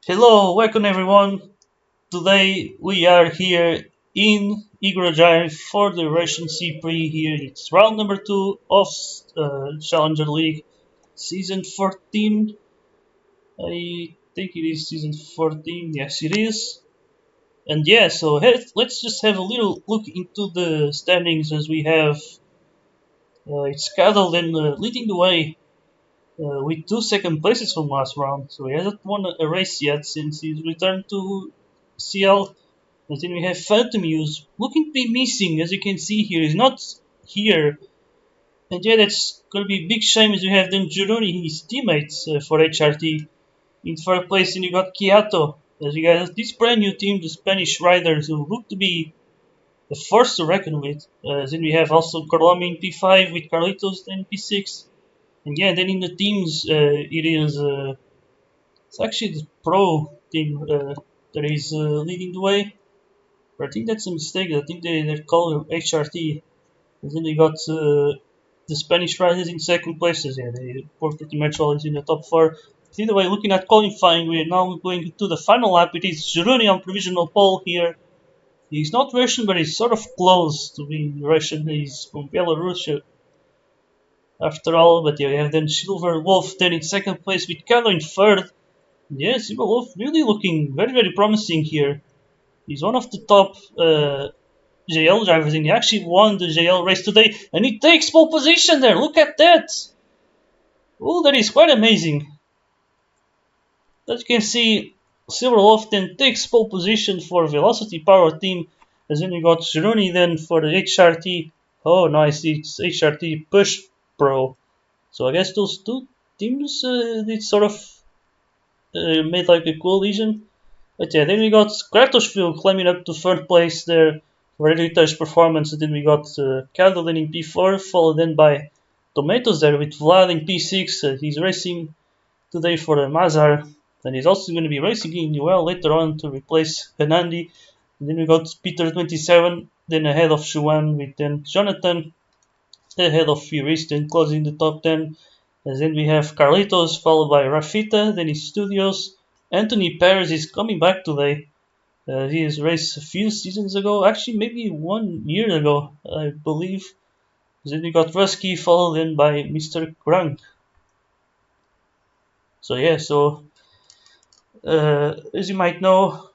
Hello, welcome everyone. Today we are here in Igora Drive for the Russian C3 here. It's round number 2 of Challenger League season 14. I think it is season 14. Yes, it is. And yeah, so let's just have a little look into the standings as we have it's Cadel then leading the way with two second places from last round. So he hasn't won a race yet since he's returned to CL. And then we have Phantom Use looking to be missing, as you can see here. He's not here. And yeah, that's going to be a big shame as we have then Gironi, his teammates for HRT. In third place, and you got Kiato. As you guys, this brand new team, the Spanish riders, who look to be the first to reckon with. Then we have also Colombia in P5 with Carlitos in P6. And yeah, then in the teams, it is it's actually the pro team that is leading the way. But I think that's a mistake. I think they call it HRT. And then they got the Spanish riders in second places. Yeah, they were pretty much always in the top four. Either way, looking at qualifying, we are now going to the final lap. It is Gironi on provisional pole here. He's not Russian, but he's sort of close to being Russian. He's from Belarus after all. But yeah, we have then Silver Wolf then in second place with Kalo in third. Yes, Silver Wolf really looking very, very promising here. He's one of the top JL drivers, and he actually won the JL race today, and he takes pole position there. Look at that! Oh, that is quite amazing. As you can see, Silver Wolf then takes pole position for Velocity Power Team, as then you got Gironi then for the HRT. Oh, nice, it's HRT Push Pro. So I guess those two teams did sort of made like a coalition. But yeah, then we got Kratoshville climbing up to third place there for Heritage Performance. And then we got Candle in P4, followed then by Tomatoes there with Vlad in P6. He's racing today for the Mazar. And he's also going to be racing in UL later on to replace Benandi. And then we got Peter 27, then ahead of Shuan with then Jonathan, ahead of Furist, then closing the top 10. And then we have Carlitos, followed by Rafita, then his Studios. Anthony Perez is coming back today. He has raced a few seasons ago, actually maybe 1 year ago, I believe. Then we got Rusky, followed in by Mr. Krang. So yeah, so as you might know,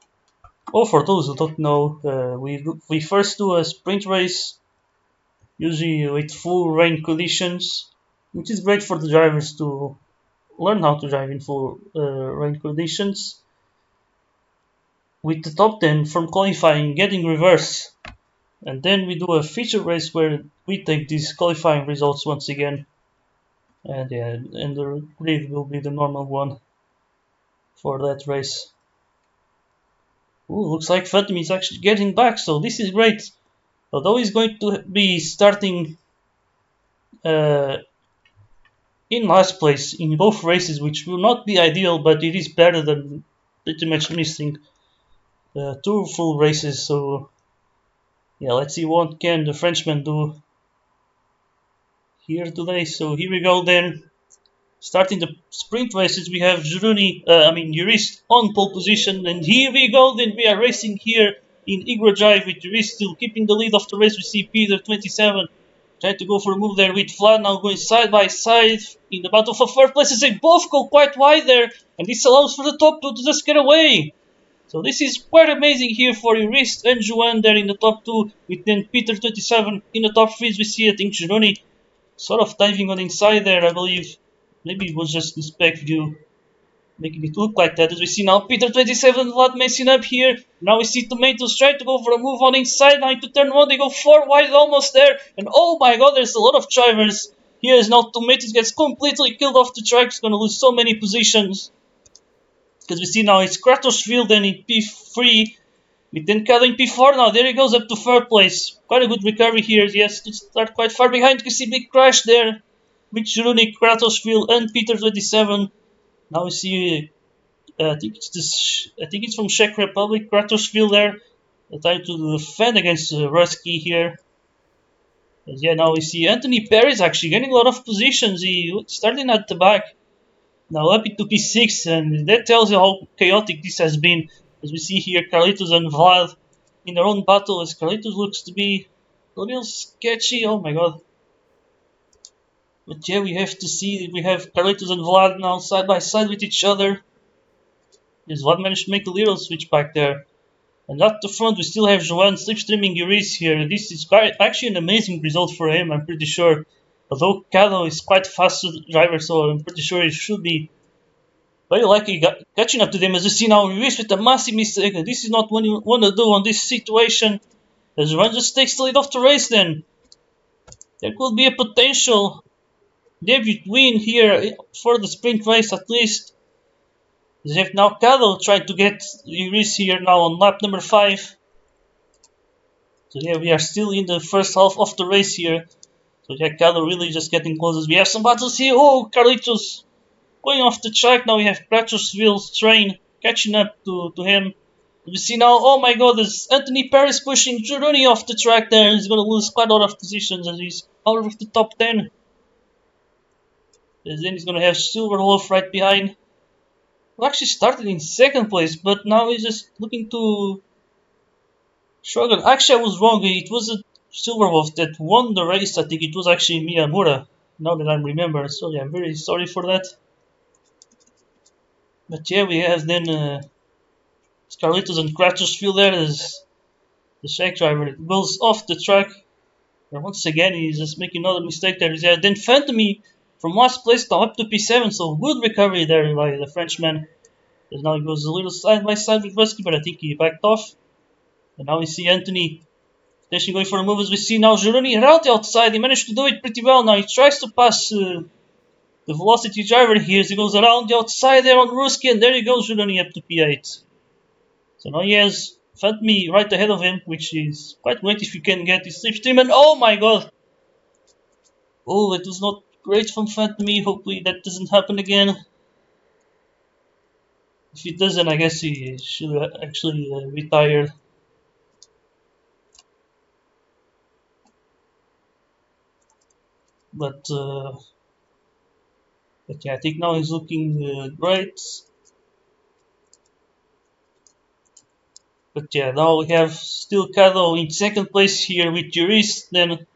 or for those who don't know, we first do a sprint race, usually with full rain conditions, which is great for the drivers to learn how to drive in full rain conditions. With the top 10 from qualifying getting reverse. And then we do a feature race where we take these qualifying results once again. And yeah, and the grid will be the normal one for that race. Ooh, looks like Fatim is actually getting back, so this is great. Although he's going to be starting uh, in last place in both races, which will not be ideal, but it is better than pretty much missing two full races. So yeah, let's see what can the Frenchman do here today. So here we go then. Starting the sprint races, we have Juris on pole position, and here we go. Then we are racing here in Igora Drive with Juris still keeping the lead of the race. We see Peter 27 trying to go for a move there with Vlad now going side by side in the battle for third places. They both go quite wide there, and this allows for the top two to just get away. So this is quite amazing here for Juris and Juan there in the top two, with then Peter 27 in the top three. We see, I think, Gironi sort of diving on inside there, I believe. Maybe it was just the spec view making it look like that. As we see now Peter 27 Vlad messing up here. Now we see Tomatoes trying to go for a move on inside. Now into turn one, they go 4 wide almost there. And oh my god, there's a lot of drivers. Here is now Tomatoes gets completely killed off the track. He's going to lose so many positions. Because we see now it's Kratoshville then in P3. With then Kado in P4 now. There he goes up to third place. Quite a good recovery here. Yes, to start quite far behind. You can see big crash there with Jiruni, Kratoshville, and Peter 27. Now we see, I think it's from Czech Republic, Kratoshville there, trying to defend against Rusky here. And yeah, now we see Anthony Perez actually getting a lot of positions. He starting at the back. Now up into P6, and that tells you how chaotic this has been. As we see here, Carlitos and Vlad in their own battle, as Carlitos looks to be a little sketchy. Oh my god. But yeah, we have to see, we have Carlitos and Vlad now side by side with each other. As Vlad managed to make a little switch back there. And at the front, we still have Joan slipstreaming Iris here. This is quite, actually an amazing result for him, I'm pretty sure. Although Kado is quite a fast driver, so I'm pretty sure he should be very likely catching up to them. As you see now, Iris with a massive mistake. This is not what you want to do on this situation. As Joan just takes the lead off the race then. There could be a potential debut win here for the sprint race at least. As if now Kado trying to get Iris here now on lap number 5. So yeah, we are still in the first half of the race here. So yeah, Kado really just getting close. We have some battles here. Oh, Carlitos going off the track. Now we have Kratusville's train catching up to him. We see now, oh my god, there's Anthony Paris pushing Girouni off the track there. He's going to lose quite a lot of positions as he's out of the top 10. And then he's going to have Silverwolf right behind. Who actually started in second place, but now he's just looking to struggle. Actually, I was wrong. It wasn't Silverwolf that won the race. I think it was actually Miyamura. Now that I remember, so yeah, I'm very sorry for that. But yeah, we have then Carlitos and Kratos feel there as the Shaq driver goes off the track. And once again, he's just making another mistake there. Yeah, then Phantomy from last place now up to P7, so good recovery there by the Frenchman. And now he goes a little side by side with Rusky, but I think he backed off. And now we see Anthony potentially going for a move. As we see now Girouni around the outside. He managed to do it pretty well. Now he tries to pass the velocity driver here. As he goes around the outside there on Rusky, and there he goes, Girouni up to P8. So now he has Phantomy right ahead of him, which is quite great if you can get his slipstream. And oh my god! Oh, it was not great from Phantomy. Hopefully that doesn't happen again. If it doesn't, I guess he should actually retire. But yeah, I think now he's looking great. But yeah, now we have still Kado in second place here with Juris then.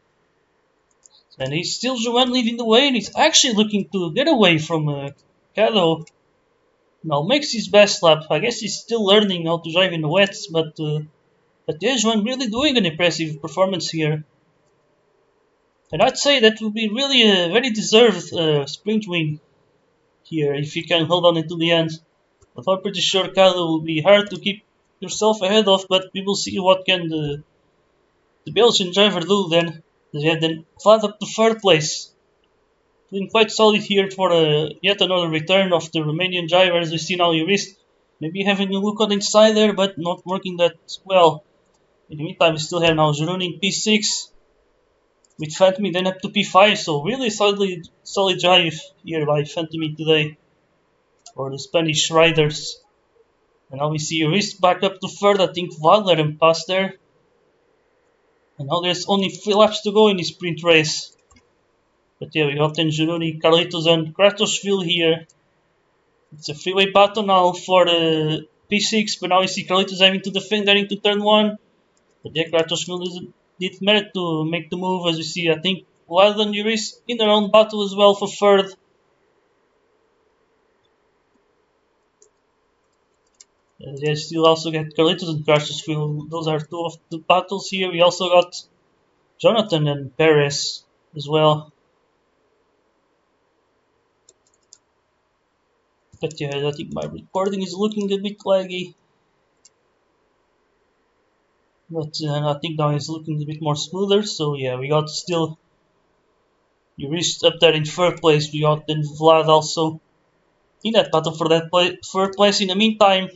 And he's still Joan leading the way, and he's actually looking to get away from Kado. Now makes his best lap. I guess he's still learning how to drive in the wets, but yeah, Joan really doing an impressive performance here. And I'd say that would be really a very deserved sprint win here if you can hold on until the end. But I'm pretty sure Kado will be hard to keep yourself ahead of, but we will see what can the Belgian driver do then. Yeah, then Vlad up to third place. Doing quite solid here for yet another return of the Romanian driver. As we see now, Iris maybe having a look on the inside there, but not working that well. In the meantime, we still have now Girouni in P6 with Phantomy then up to P5. So really solid drive here by Phantomy today for the Spanish riders. And now we see Iris back up to third. I think Vlad let him pass there. And now there's only 3 laps to go in this sprint race. But yeah, we got then Girouni, Carlitos and Kratosville here. It's a freeway battle now for the P6, but now we see Carlitos having to defend there into turn 1. But yeah, Kratosville did merit to make the move, as we see. I think Wild and Iris in their own battle as well for third. And yeah, still also get Carlitos and Kratosville. Those are 2 of the battles here. We also got Jonathan and Perez as well. But yeah, I think my recording is looking a bit laggy. But I think now it's looking a bit more smoother. So yeah, we got still Iris up there in third place. We got then Vlad also in that battle for that third place. In the meantime,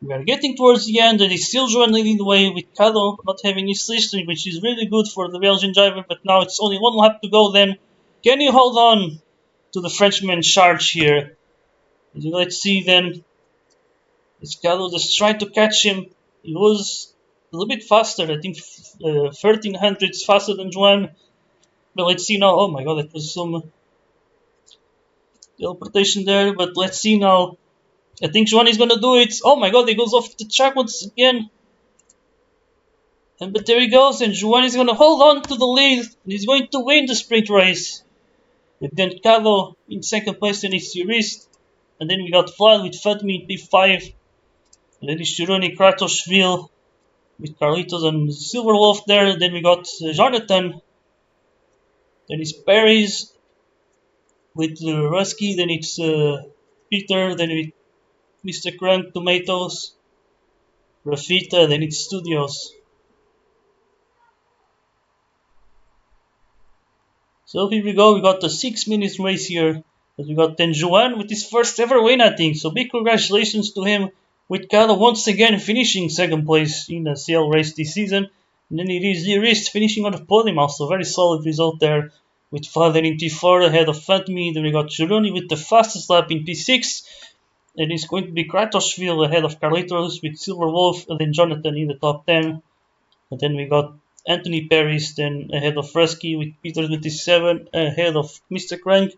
we are getting towards the end, and it's still Joan leading the way with Kado not having his slipstream, which is really good for the Belgian driver. But now it's only 1 lap to go. Then can you hold on to the Frenchman charge here? Let's see then. Kado just tried to catch him. He was a little bit faster. I think 1300s faster than Joan. But let's see now. Oh my god, that was some teleportation there, but let's see now. I think Juan is gonna do it. Oh my god, he goes off the track once again. And but there he goes, and Juan is gonna hold on to the lead, and he's going to win the sprint race. With then Cado in second place, and it's Jurist. And then we got Vlad with Fatmi in P5. And then it's Chironi Kratoshvili with Carlitos and Silverwolf there. Then we got Jonathan. Then it's Paris with Rusky. Then it's Peter. Then with Mr. Crank, Tomatoes, Rafita. Then it's Studios. So here we go. We got the 6 minutes race here. But we got Tenjuan with his first ever win, I think. So big congratulations to him. With Kado once again finishing second place in a CL race this season. And then it is Irist finishing on the podium also. Very solid result there. With Father in P4 ahead of Fatmi. Then we got Chironi with the fastest lap in P6. And it's going to be Kratoshvili ahead of Carlitos with Silver Wolf. And then Jonathan in the top 10. And then we got Anthony Paris then ahead of Fresky with Peter 27 ahead of Mr. Crank.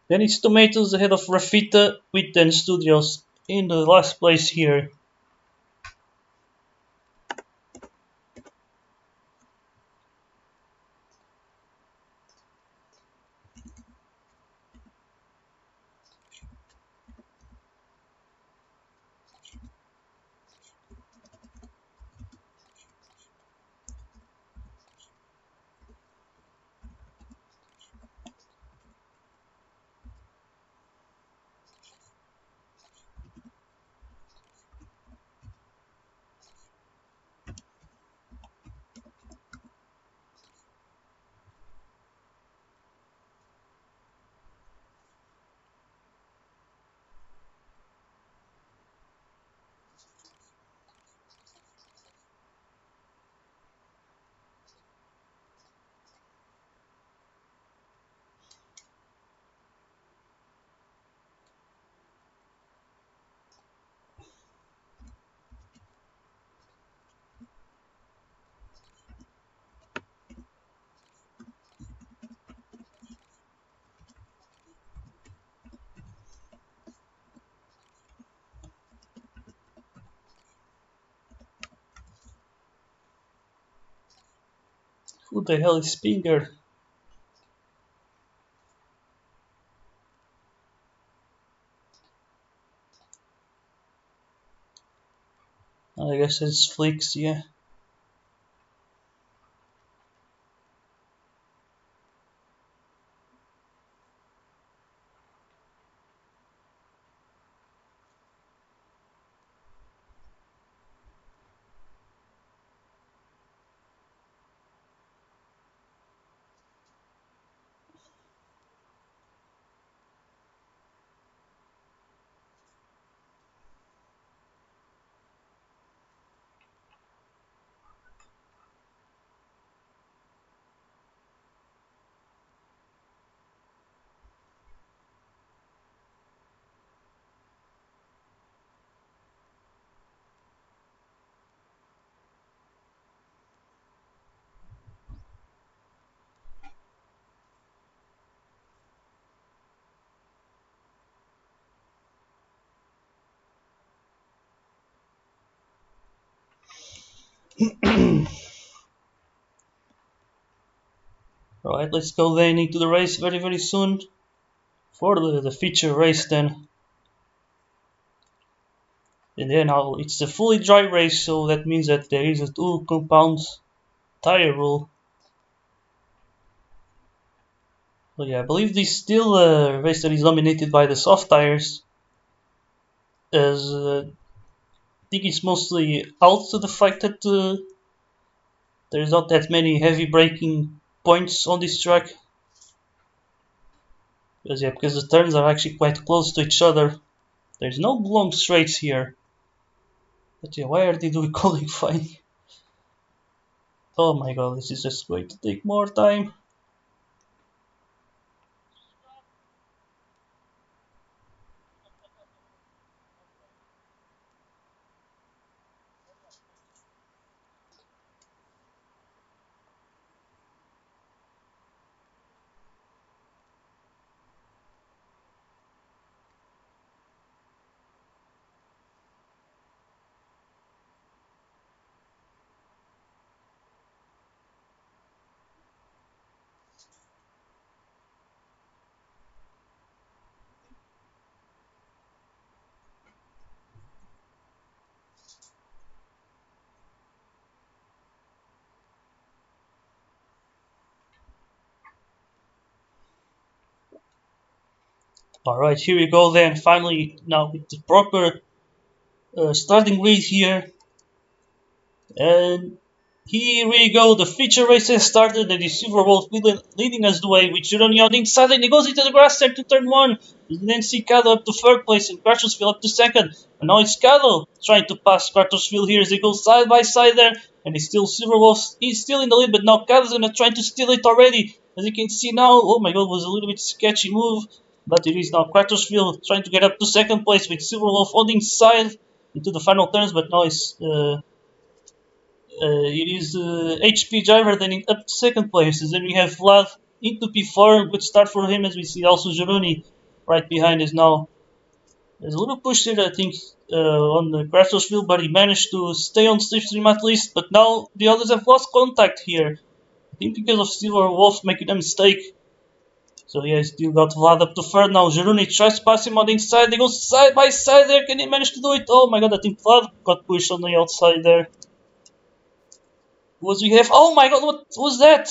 Then it's Tomatoes ahead of Rafita with 10 Studios in the last place here. Who the hell is Spinger? I guess it's Flix, yeah. Alright, let's go then into the race very very soon for the feature race then. And then it's a fully dry race, so that means that there is a 2 compound tire rule. But yeah, I believe this still a race that is dominated by the soft tires, as I think it's mostly out to the fact that there's not that many heavy braking points on this track. Because the turns are actually quite close to each other. There's no long straights here. But yeah, why are they doing qualifying? Oh my god, this is just going to take more time. Alright, here we go then, finally, now with the proper starting grid here. And here we go, the feature race has started and the Silver Wolf leading us the way with Gironi on the inside and he goes into the grass there to turn 1. And then see Cado up to 3rd place and Cartersville up to 2nd. And now it's Cado trying to pass Cartersville here as they go side by side there. And he's still Silver Wolf, he's still in the lead, but now Cado's gonna try to steal it already. As you can see now, oh my god, it was a little bit sketchy move. But it is now Cartersville trying to get up to 2nd place with Silver Wolf on the inside into the final turns, but now it's it is HP Driver then up to 2nd place. And then we have Vlad into P4. Good start for him as we see also Jeruni right behind us now. There's a little push there, I think, on the Craftersville, but he managed to stay on slipstream at least. But now the others have lost contact here. I think because of Silver Wolf making a mistake. So yeah, still got Vlad up to 3rd now. Jeruni tries to pass him on the inside. They go side by side there. Can he manage to do it? Oh my god, I think Vlad got pushed on the outside there. Was we have? Oh my god, what was that?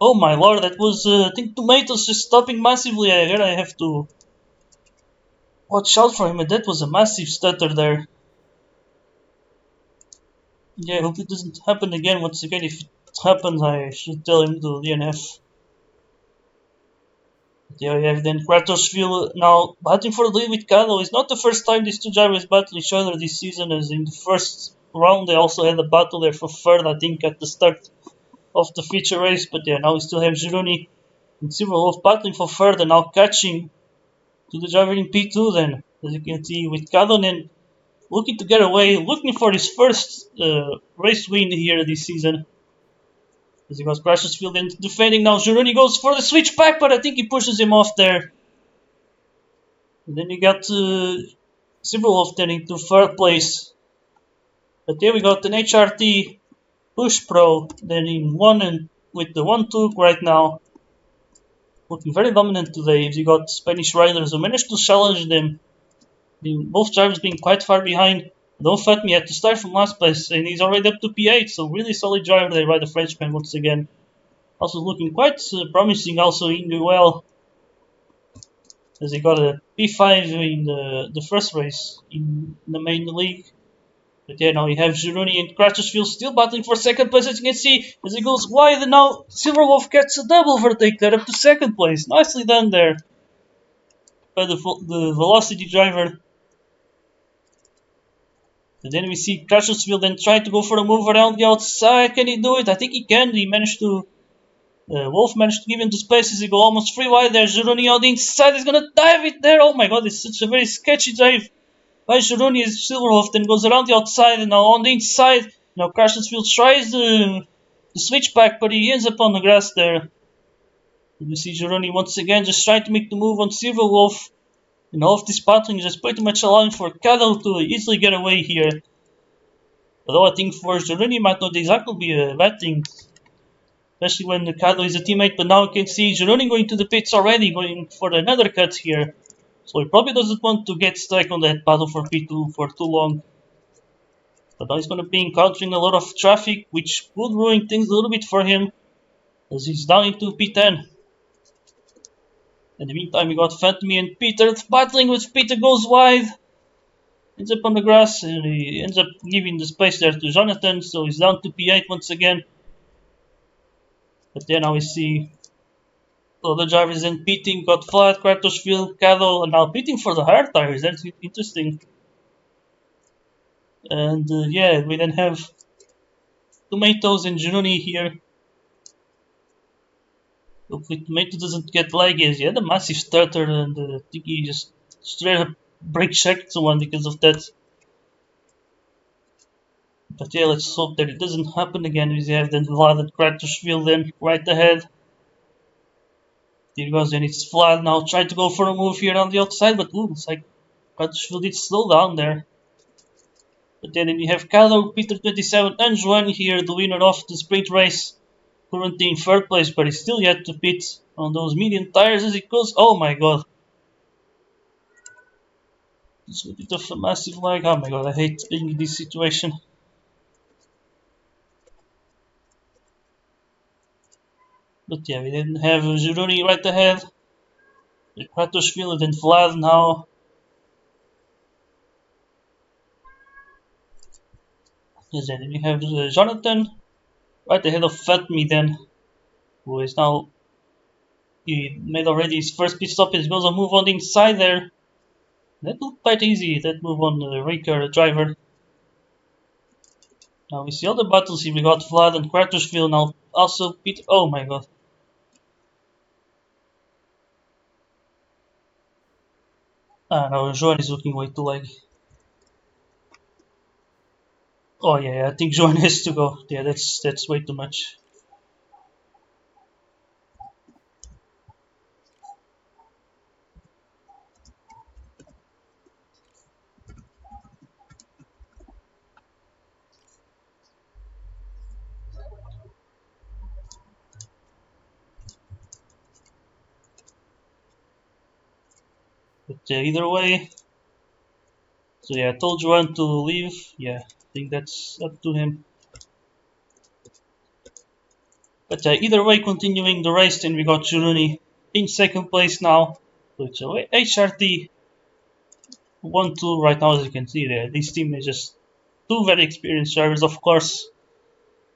Oh my lord, that was I think Tomatoes just stopping massively. Here I have to watch out for him, and that was a massive stutter there. Yeah, I hope it doesn't happen again. Once again, if it happens, I should tell him to DNF. Yeah, we have then Kratoshvili now battling for the lead with Kado. It's not the first time these two drivers battle each other this season, as in the first round they also had a battle there for 3rd, I think, at the start of the feature race. But yeah, now we still have Gironi and Silver Wolf battling for 3rd and now catching to the driver in P2 then, as you can see, with Kadonen looking to get away, looking for his first race win here this season. As he goes Crashesfield and defending now, Gironi goes for the switch back, but I think he pushes him off there. And then you got Silverwolf then into 3rd place. But there we got an HRT Push Pro then in 1 and with the 1-2 right now. Looking very dominant today. You got Spanish riders who managed to challenge them. Both drivers being quite far behind. Don't fight me had to start from last place and he's already up to P8, so really solid driver there by the Frenchman once again. Also looking quite promising also in the well, as he got a P5 in the first race in the main league. But yeah, now we have Gironi and Crashesfield still battling for 2nd place, as you can see, as he goes wide, and now Silverwolf gets a double overtake there up to 2nd place. Nicely done there by the Velocity driver. And then we see Crashesfield then trying to go for a move around the outside. Can he do it? I think he can. He managed to. Wolf managed to give him the space as he go almost free wide there. Gironi on the inside is gonna dive it there. Oh my god, it's such a very sketchy dive by Gironi as Silverwolf then goes around the outside and now on the inside. Now Crashesfield tries the switch back, but he ends up on the grass there. And we see Gironi once again just trying to make the move on Silverwolf. And all of this battling is just pretty much allowing for Cadel to easily get away here. Although I think for Gironi might not exactly be a bad thing, especially when Cadel is a teammate. But now you can see Gironi going to the pits already, going for another cut here. So he probably doesn't want to get stuck on that battle for P2 for too long. But now he's going to be encountering a lot of traffic, which would ruin things a little bit for him, as he's down into P10. In the meantime, we got Phantomy and Peter battling with Peter goes wide. Ends up on the grass and he ends up giving the space there to Jonathan, so he's down to P8 once again. But then now we see other drivers in pitting, got Flat, Kratoshvili, Cadel, and now pitting for the hard tires. That's interesting. And yeah, we then have Tomatoes and Gironi here. Hopefully Tomato doesn't get laggy as he had a massive stutter and I think he just straight up brake checked someone because of that. But yeah, let's hope that it doesn't happen again. We have then Vlad and Kratoshvili then right ahead. Here goes, and it's Vlad now trying to go for a move here on the outside, but ooh, it's like Kratoshvili did slow down there. But then you have Carlo, Peter 27 and Juan here, the winner of the sprint race. Currently in 3rd place, but he's still yet to pit on those medium tires as it goes. Oh my god. It's a bit of a massive lag. Oh my god, I hate being in this situation. But yeah, we didn't have Gironi right ahead. Kratoshvili and Vlad now. Yes, then we have Jonathan right ahead of Fatmi then, who is now, he made already his first pit stop. He's going to move on the inside there. That looked quite easy, that move on Igora Driver. Now we see all the battles here. We got Vlad and Kratoshvili now also pit. Oh my god. Ah, no, Joan is looking way too laggy. Oh yeah, I think Joan has to go. Yeah, that's way too much. But either way, so yeah, I told Joan to leave. Yeah, I think that's up to him. But either way, continuing the race, then we got Juruni in second place now. So it's HRT 1-2 right now, as you can see there. This team is just two very experienced drivers, of course.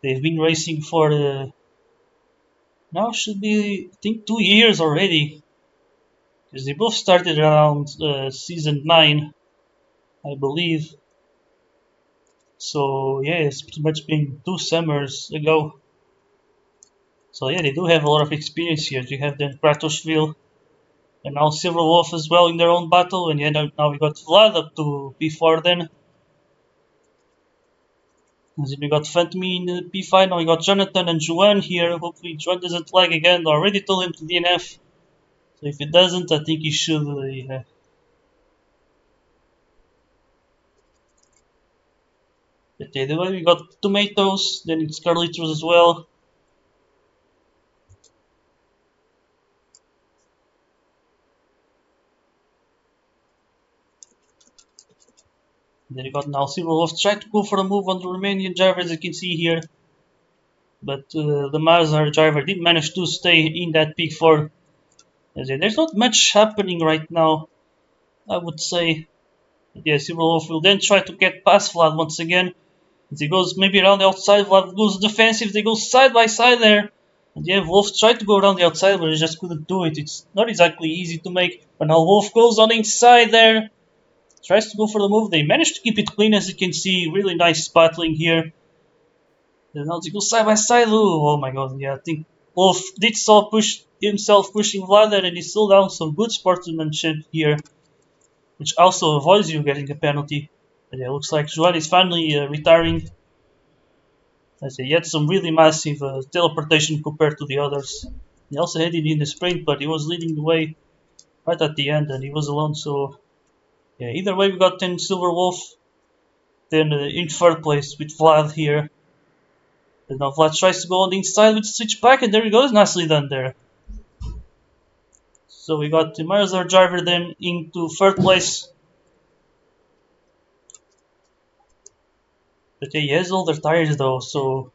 They've been racing for now should be I think 2 years already, because they both started around season 9, I believe. So yeah, it's pretty much been 2 summers ago. So yeah, they do have a lot of experience here. You have then Kratoshvili and now Silver Wolf as well in their own battle, and yeah, now we got Vlad up to P4 then. And then we got Fantmi in P5, now we got Jonathan and Juan here. Hopefully Juan doesn't lag again. I already told him to DNF. So if it doesn't, I think he should. Yeah. But yeah, the way we got Tomatoes, then it's Carlitos as well. Then you got now Silverwolf tried to go for a move on the Romanian driver, as you can see here. But the Mazar driver did manage to stay in that P4. There's not much happening right now, I would say. But yeah, Silverwolf will then try to get past Vlad once again. As he goes maybe around the outside, Vlad goes defensive, they go side by side there. And yeah, Wolf tried to go around the outside, but he just couldn't do it. It's not exactly easy to make. But now Wolf goes on the inside there. Tries to go for the move. They managed to keep it clean, as you can see. Really nice battling here. And now they go side by side. Ooh, oh my god, yeah, I think Wolf did saw push himself pushing Vlad there, and he still down some good sportsmanship here, which also avoids you getting a penalty. But yeah, looks like Juan is finally retiring. As he had some really massive teleportation compared to the others. He also had it in the sprint, but he was leading the way right at the end, and he was alone. So yeah, either way, we got 10 Silver Wolf. Then in third place with Vlad here. And now Vlad tries to go on the inside with switch back, and there he goes, nicely done there. So we got the Marzar driver then into third place. But yeah, he has older tires though, so.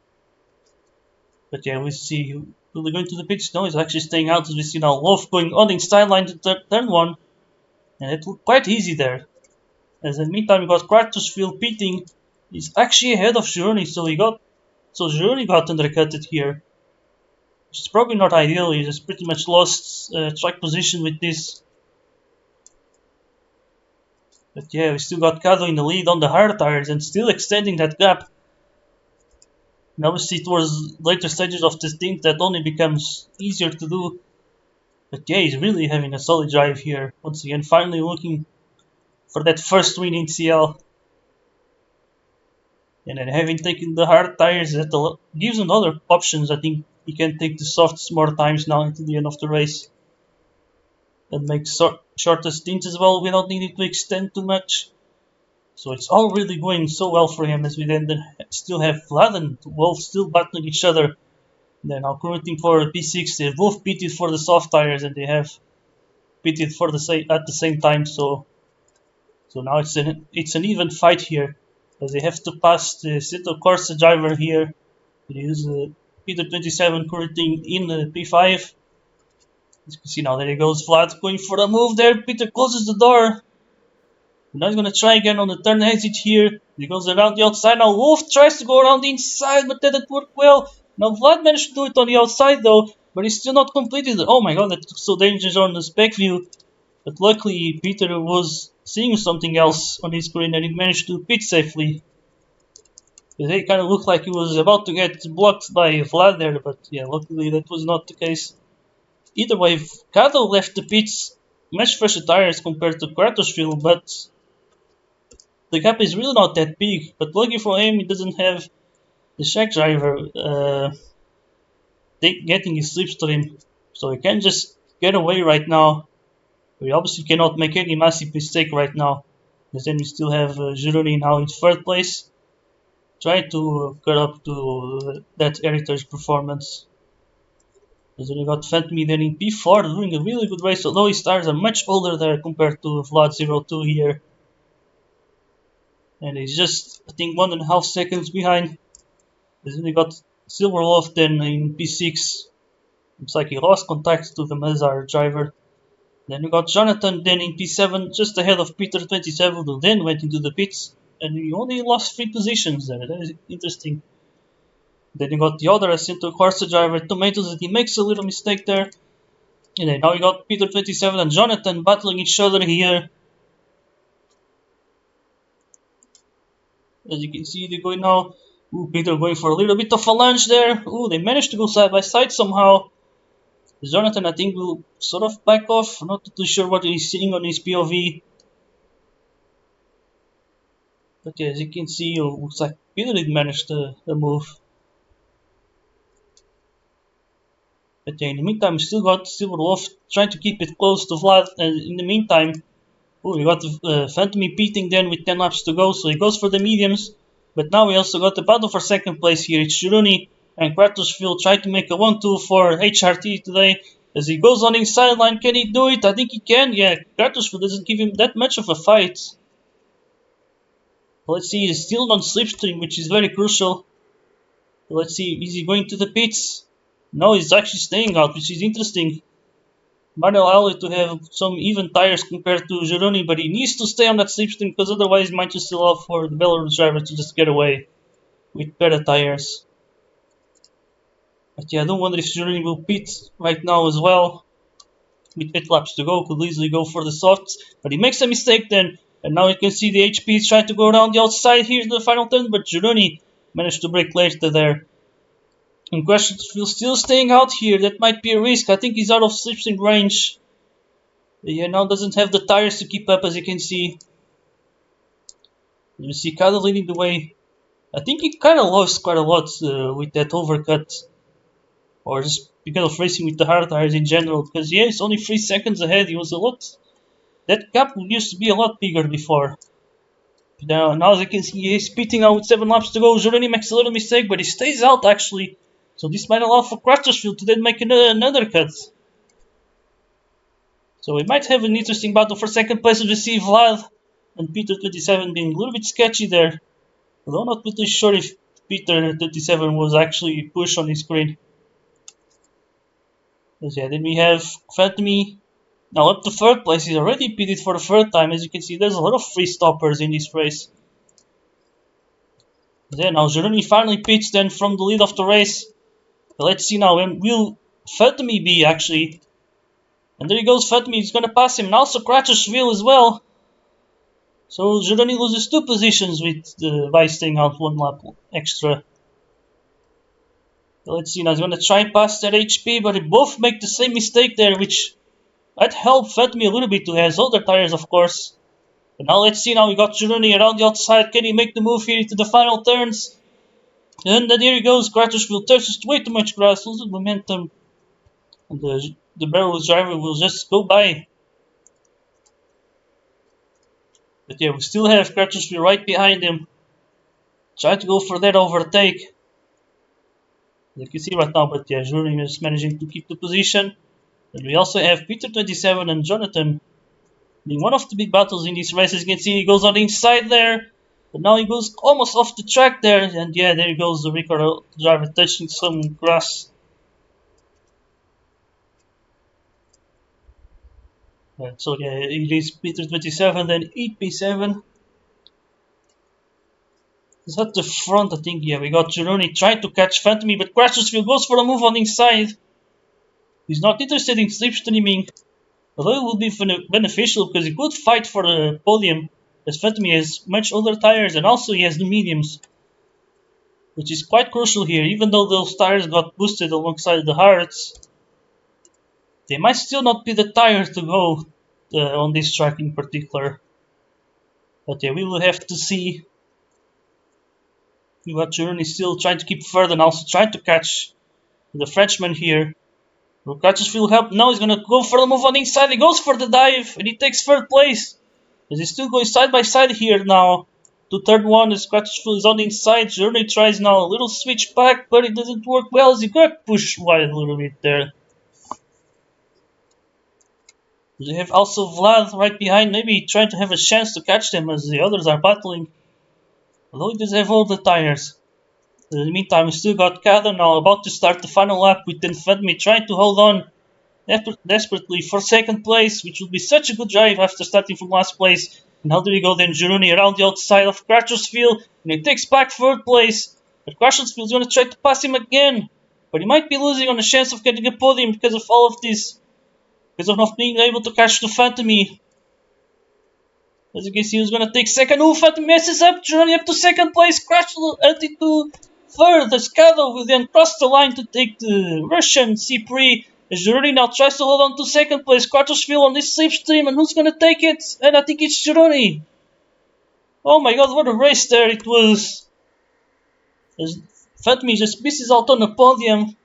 But yeah, we see. Will he go into the pits? No, he's actually staying out, as we see now Wolf going on the inside line to turn one. And it looked quite easy there. As in the meantime, we got Kratoshvili pitting. He's actually ahead of Journey, so Journey got undercutted here. Which is probably not ideal. He just pretty much lost track position with this. But yeah, we still got Kado in the lead on the hard tires and still extending that gap. And obviously towards later stages of the stint that only becomes easier to do. But yeah, he's really having a solid drive here. Once again, finally looking for that first win in CL. And then having taken the hard tires, that gives him other options. I think he can take the softs more times now into the end of the race. And make shorter stints as well without needing to extend too much. So it's all really going so well for him, as we then still have Vlad and Wolf still battling each other. They're now currently for P6. They've both pitted for the soft tires, and they have pitted for at the same time. So now it's an even fight here, as they have to pass the Seto Corsa driver here. It is Peter 27 currently in the P5. As you can see now, there he goes, Vlad going for a move there. Peter closes the door. Now he's gonna try again on the turn exit here. He goes around the outside. Now Wolf tries to go around the inside, but that didn't work well. Now Vlad managed to do it on the outside though, but he's still not completed it. Oh my god, that took so dangerous on the spec view. But luckily Peter was seeing something else on his screen and he managed to pit safely. It kind of looked like he was about to get blocked by Vlad there, but yeah, luckily that was not the case. Either way, Kato left the pits much fresher tires compared to Kratosville, but the gap is really not that big. But lucky for him, he doesn't have the Shack driver getting his slipstream, so he can just get away right now. We obviously cannot make any massive mistake right now, because then we still have Gironi now in third place. Try to cut up to that heritage performance. Because then we got Phantom then in P4 doing a really good race, although his tires are much older there compared to Vlad 02 here. And he's just, I think, 1.5 seconds behind. Then we got Silverloft then in P6. Looks like he lost contact to the Mazar driver. Then we got Jonathan then in P7, just ahead of Peter 27, who then went into the pits. And he only lost 3 positions there. That is interesting. Then you got the other Ascento Corsa driver, Tomatoes, and he makes a little mistake there. And then now you got Peter 27 and Jonathan battling each other here. As you can see, they're going now. Ooh, Peter going for a little bit of a lunge there. Ooh, they managed to go side by side somehow. Jonathan, I think, will sort of back off. Not too sure what he's seeing on his POV. But yeah, as you can see, looks like Peter did manage the move. But yeah, in the meantime, we still got Silverwolf trying to keep it close to Vlad. And in the meantime, we got Phantom beating then with 10 laps to go. So he goes for the mediums. But now we also got the battle for second place here. It's Shiruni and Kratosville try to make a 1-2 for HRT today. As he goes on the sideline, can he do it? I think he can. Yeah, Kratosville doesn't give him that much of a fight. Let's see, he's still on slipstream, which is very crucial. Let's see, is he going to the pits? No, he's actually staying out, which is interesting. Might allow it to have some even tires compared to Gironi, but he needs to stay on that slipstream because otherwise he might just allow for the Belarus driver to just get away with better tires. But yeah, I don't wonder if Gironi will pit right now as well. With 8 laps to go, could easily go for the softs, but he makes a mistake then. And now you can see the HP is trying to go around the outside here in the final turn, but Gironi managed to break later there. And Kratosville still staying out here. That might be a risk. I think he's out of slipstream range. Yeah, now doesn't have the tires to keep up, as you can see. You see Kado leading the way. I think he kind of lost quite a lot with that overcut. Or just because of racing with the hard tires in general. Because yeah, it's only 3 seconds ahead. He was a lot. That gap used to be a lot bigger before. Now as you can see, he's pitting out with 7 laps to go. Gironi makes a little mistake, but he stays out actually. So this might allow for Kratosville to then make another cut. So we might have an interesting battle for second place as we see Vlad and Peter 27 being a little bit sketchy there. Although I'm not really sure if Peter 27 was actually pushed on his screen. But yeah, then we have Fatmi. Now up to third place, he's already pitted for the third time. As you can see, there's a lot of free stoppers in this race. Then now Gironi finally pits then from the lead of the race. But let's see now, when will Fatmi be actually? And there he goes, Fatmi, he's gonna pass him. And also Kratosville as well. So Gironi loses 2 positions by staying out 1 lap extra. But let's see now, he's gonna try past that HP, but they both make the same mistake there, which might help Fatmi a little bit to have older tires, of course. But now let's see, now we got Gironi around the outside. Can he make the move here into the final turns? And then here he goes, Kratosville touches way too much grass, loses momentum. And the Belarus driver will just go by. But yeah, we still have Kratosville right behind him. Try to go for that overtake. You can see right now, but yeah, Gironi is managing to keep the position. And we also have Peter 27 and Jonathan in one of the big battles in this race. As you can see, he goes on the inside there. But now he goes almost off the track there. And yeah, there goes the Ricardo driver touching some grass. So yeah, it is Peter 27, then 8p7. Is at the front, I think. Yeah, we got Gironi trying to catch Phantomy, but Crashersfield goes for a move on the inside. He's not interested in slipstreaming, although it would be beneficial because he could fight for the podium, as Phantomy has much older tires and also he has the mediums, which is quite crucial here. Even though those tires got boosted alongside the hards, they might still not be the tires to go on this track in particular. But yeah, we will have to see. We got Gironi still trying to keep third and also trying to catch the Frenchman here. Lukacs will help. Now he's gonna go for the move on the inside. He goes for the dive and he takes third place. As he's still going side by side here now. To third one, as Crutchfield is on the inside. Journey tries now a little switch back, but it doesn't work well as he got pushed wide a little bit there. They have also Vlad right behind, maybe trying to have a chance to catch them as the others are battling. Although he does have all the tires. In the meantime, we still got Kader now about to start the final lap with Infantme trying to hold on desperately for second place, which would be such a good drive after starting from last place. And how do we go then? Gironi around the outside of Crutchfield, and he takes back third place. But Crutchfield is going to try to pass him again, but he might be losing on the chance of getting a podium because of all of this, because of not being able to catch the Phantomy. As you can see, he's going to take second. Oh, Phantom messes up. Gironi up to second place. Crutchfield to third. Escado will then cross the line to take the Russian C3. Gironi now tries to hold on to second place. Crutchfield on this slipstream, and who's going to take it? And I think it's Gironi. Oh my god, what a race there it was. Phantom just misses out on the podium.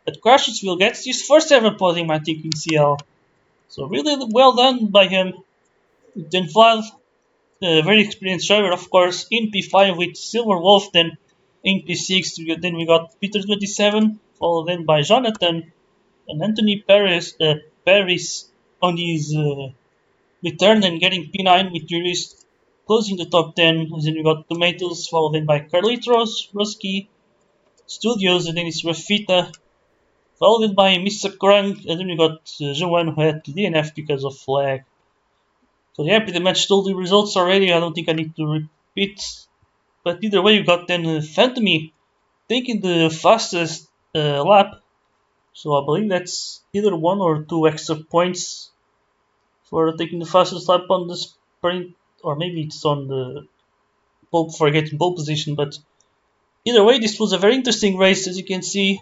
But Crutchfield gets his first ever podium, I think, in CL. So really well done by him. Then Vlad, a very experienced driver, of course, in P5 with Silver Wolf. Then in P6, then we got Peter 27, followed then by Jonathan and Anthony Paris on his return and getting P9 with Juris closing the top 10. And then we got Tomatoes, followed then by Carlitos, Rusky, Studios, and then it's Rafita, followed by Mr. Krang, and then we got Joanne who had to DNF because of flag. So yeah, pretty much told the results already. I don't think I need to repeat. But either way, you got then Phantomy taking the fastest lap. So I believe that's either 1 or 2 extra points for taking the fastest lap on the sprint, or maybe it's on the pole for getting pole position. But either way, this was a very interesting race, as you can see.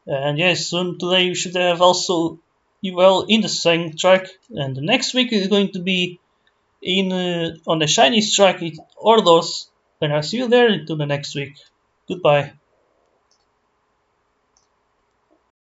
And yes, soon today we should have also UL in the same track, and the next week is going to be in on the Chinese track in Ordos. And I'll see you there until the next week. Goodbye.